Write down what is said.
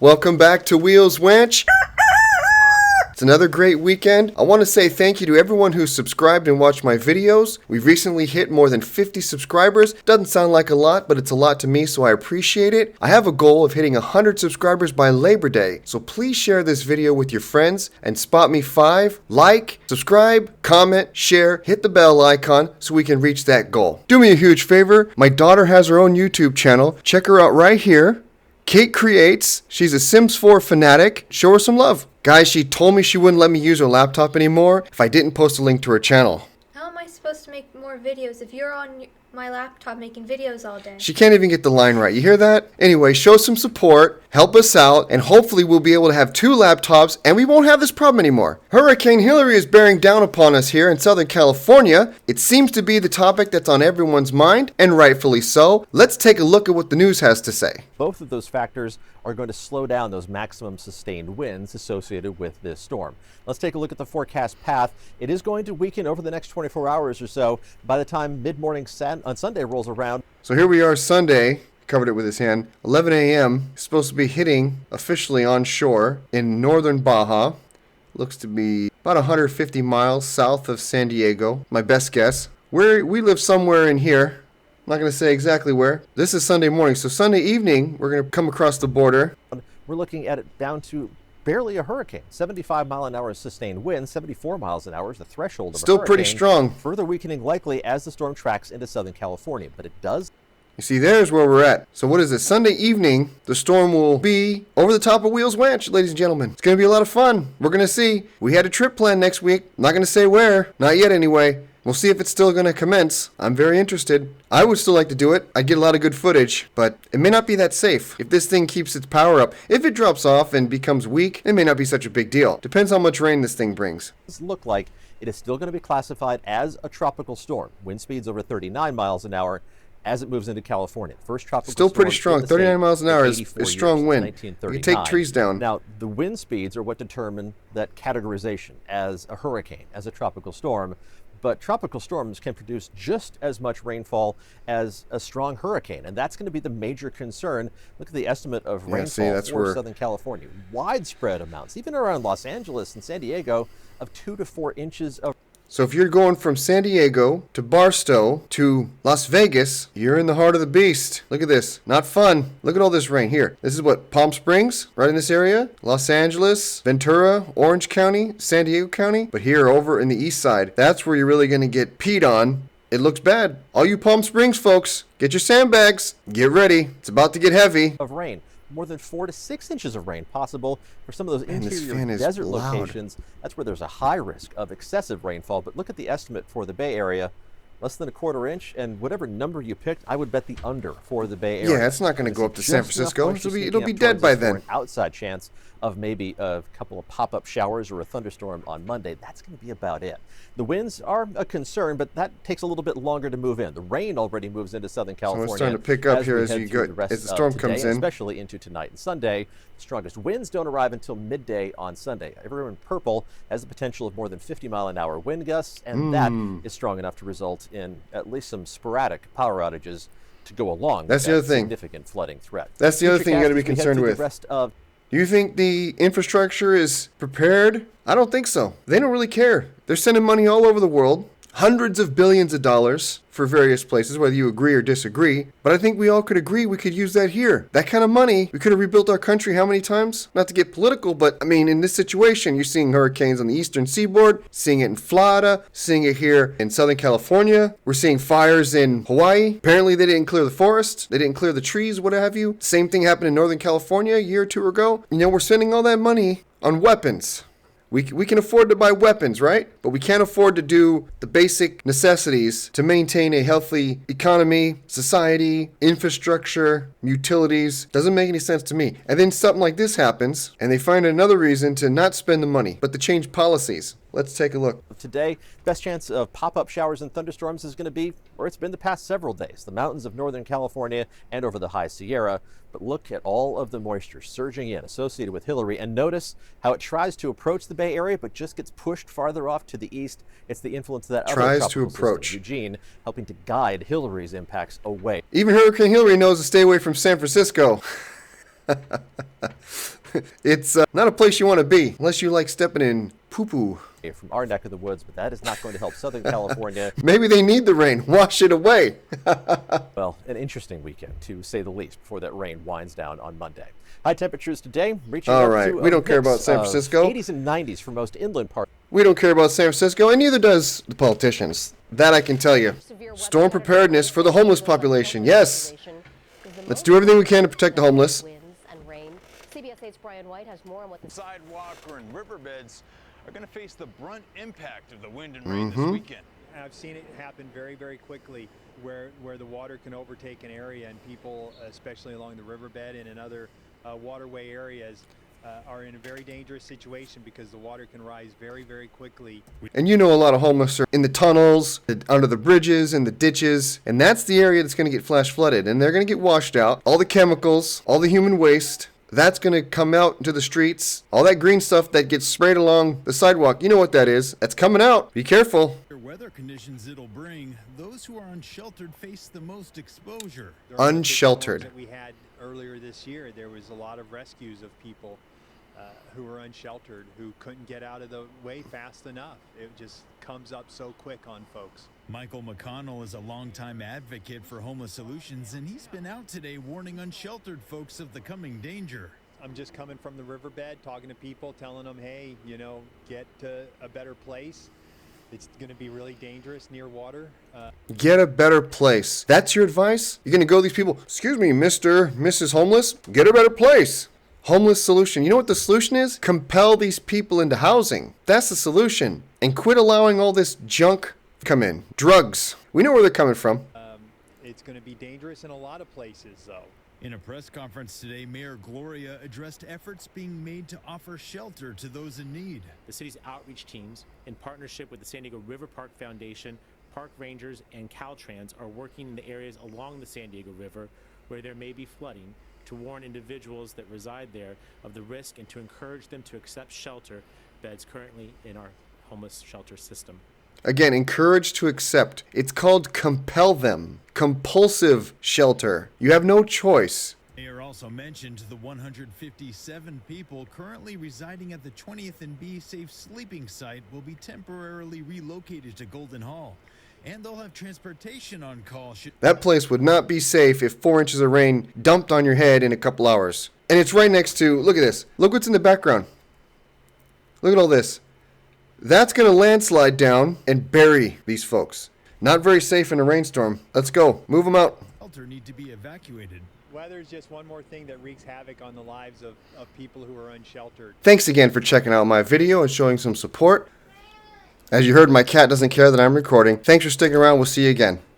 Welcome back to Wheels Wench. It's another great weekend. I want to say thank you to everyone who's subscribed and watched my videos. We've recently hit more than 50 subscribers. Doesn't sound like a lot, but it's a lot to me, so I appreciate it. I have a goal of hitting 100 subscribers by Labor Day, so please share this video with your friends and spot me 5. Like, subscribe, comment, share, hit the bell icon so we can reach that goal. Do me a huge favor. My daughter has her own YouTube channel. Check her out right here. Kate Creates. She's a Sims 4 fanatic. Show her some love. Guys, she told me she wouldn't let me use her laptop anymore if I didn't post a link to her channel. How am I supposed to make more videos if you're on my laptop making videos all day? She can't even get the line right. You hear that? Anyway, show some support, help us out, and hopefully we'll be able to have 2 laptops and we won't have this problem anymore. Hurricane Hilary is bearing down upon us here in Southern California. It seems to be the topic that's on everyone's mind, and rightfully so. Let's take a look at what the news has to say. Both of those factors are going to slow down those maximum sustained winds associated with this storm. Let's take a look at the forecast path. It is going to weaken over the next 24 hours or so. By the time mid-morning on Sunday rolls around. So here we are Sunday, covered it with his hand, 11 a.m. Supposed to be hitting officially onshore in northern Baja. Looks to be about 150 miles south of San Diego, my best guess. We live somewhere in here. I'm not going to say exactly where. This is Sunday morning, so Sunday evening we're going to come across the border. We're looking at it down to barely a hurricane. 75 mile an hour sustained wind, 74 miles an hour is the threshold of Still a hurricane. pretty strong. Further weakening likely as the storm tracks into Southern California, but it does. You see, there's where we're at. So what is it? Sunday evening, the storm will be over the top of Wheels Ranch, ladies and gentlemen. It's going to be a lot of fun. We're going to see. We had a trip planned next week. Not going to say where. Not yet anyway. We'll see if it's still going to commence. I'm very interested. I would still like to do it. I'd get a lot of good footage, but it may not be that safe. If this thing keeps its power up, if it drops off and becomes weak, it may not be such a big deal. Depends how much rain this thing brings. It look like it is still going to be classified as a tropical storm. Wind speeds over 39 miles an hour as it moves into California. First tropical still pretty storm strong. 39 miles an hour is strong wind. You can take 1939. trees down. Now, the wind speeds are what determine that categorization as a hurricane, as a tropical storm. But tropical storms can produce just as much rainfall as a strong hurricane, and that's going to be the major concern. Look at the estimate of rainfall for Southern California. Widespread amounts, even around Los Angeles and San Diego, of 2 to 4 inches of. So if you're going from San Diego to Barstow to Las Vegas, you're in the heart of the beast. Look at this. Not fun. Look at all this rain here. This is what, Palm Springs, right in this area? Los Angeles, Ventura, Orange County, San Diego County. But here over in the east side, that's where you're really going to get peed on. It looks bad. All you Palm Springs folks, get your sandbags. Get ready. It's about to get heavy. Of rain. More than 4 to 6 inches of rain possible for some of those interior desert locations. That's where there's a high risk of excessive rainfall. But look at the estimate for the Bay Area. Less than a quarter inch, and whatever number you picked, I would bet the under for the Bay Area. Yeah, it's not going to go up to San Francisco. It'll be dead by then. An outside chance of maybe a couple of pop-up showers or a thunderstorm on Monday. That's going to be about it. The winds are a concern, but that takes a little bit longer to move in. The rain already moves into Southern California. So it's starting to pick up here as the storm comes in. Especially into tonight and Sunday. The strongest winds don't arrive until midday on Sunday. Everywhere in purple has the potential of more than 50 mile an hour wind gusts, and that is strong enough to result in at least some sporadic power outages to go along with that significant flooding threat. That's the other thing you got to be concerned with. Do you think the infrastructure is prepared? I don't think so. They don't really care. They're sending money all over the world, hundreds of billions of dollars for various places, whether you agree or disagree. But I think we all could agree we could use that here. That kind of money, we could have rebuilt our country how many times? Not to get political, but I mean, in this situation, you're seeing hurricanes on the eastern seaboard, seeing it in Florida, seeing it here in Southern California. We're seeing fires in Hawaii. Apparently, they didn't clear the forest. They didn't clear the trees, what have you. Same thing happened in Northern California a year or 2 ago. You know, we're spending all that money on weapons. We can afford to buy weapons, right? But we can't afford to do the basic necessities to maintain a healthy economy, society, infrastructure, utilities. Doesn't make any sense to me. And then something like this happens, and they find another reason to not spend the money, but to change policies. Let's take a look. Today, best chance of pop-up showers and thunderstorms is going to be where it's been the past several days, the mountains of Northern California and over the high Sierra. But look at all of the moisture surging in associated with Hilary, and notice how it tries to approach the Bay Area but just gets pushed farther off to the east. It's the influence of that other tropical system, Eugene, helping to guide Hilary's impacts away. Even Hurricane Hilary knows to stay away from San Francisco. It's not a place you want to be unless you like stepping in poo-poo. From our neck of the woods, but that is not going to help Southern California. Maybe they need the rain. Wash it away. Well, an interesting weekend, to say the least, before that rain winds down on Monday. High temperatures today, reaching All up right. to We don't care about San Francisco. 80s and 90s for most inland parts. We don't care about San Francisco, and neither does the politicians. That I can tell you. Storm preparedness for the homeless population. Yes. Let's do everything we can to protect the homeless. CBS 8's Brian White has more on what the sidewalk or in riverbeds are going to face the brunt impact of the wind and rain this weekend. I've seen it happen very, very quickly where the water can overtake an area, and people, especially along the riverbed and in other waterway areas, are in a very dangerous situation because the water can rise very, very quickly. And you know a lot of homeless are in the tunnels, under the bridges, in the ditches, and that's the area that's going to get flash flooded, and they're going to get washed out. All the chemicals, all the human waste, that's going to come out into the streets. All that green stuff that gets sprayed along the sidewalk, you know what that is. That's coming out. Be careful. Weather conditions it'll bring, those who are unsheltered face the most exposure. Unsheltered. That we had earlier this year, there was a lot of rescues of people who were unsheltered, who couldn't get out of the way fast enough. It just comes up so quick on folks. Michael McConnell is a longtime advocate for homeless solutions, and he's been out today warning unsheltered folks of the coming danger. I'm just coming from the riverbed, talking to people, telling them, hey, get to a better place. It's going to be really dangerous near water. Get a better place. That's your advice? You're going to go to these people, excuse me, Mr., Mrs. Homeless, get a better place. Homeless solution. You know what the solution is? Compel these people into housing. That's the solution. And quit allowing all this junk come in. Drugs. We know where they're coming from. It's going to be dangerous in a lot of places, though. In a press conference today, Mayor Gloria addressed efforts being made to offer shelter to those in need. The city's outreach teams, in partnership with the San Diego River Park Foundation, park rangers, and Caltrans, are working in the areas along the San Diego River where there may be flooding to warn individuals that reside there of the risk and to encourage them to accept shelter beds currently in our homeless shelter system. Again, encourage to accept. It's called compel them. Compulsive shelter. You have no choice. Mayor also mentioned the 157 people currently residing at the 20th and B Safe Sleeping site will be temporarily relocated to Golden Hall. And they'll have transportation on call. That place would not be safe if 4 inches of rain dumped on your head in a couple hours. And it's right next to, look at this. Look what's in the background. Look at all this. That's going to landslide down and bury these folks. Not very safe in a rainstorm. Let's go. Move them out. Shelter need to be evacuated. Weather is just one more thing that wreaks havoc on the lives of people who are unsheltered. Thanks again for checking out my video and showing some support. As you heard, my cat doesn't care that I'm recording. Thanks for sticking around. We'll see you again.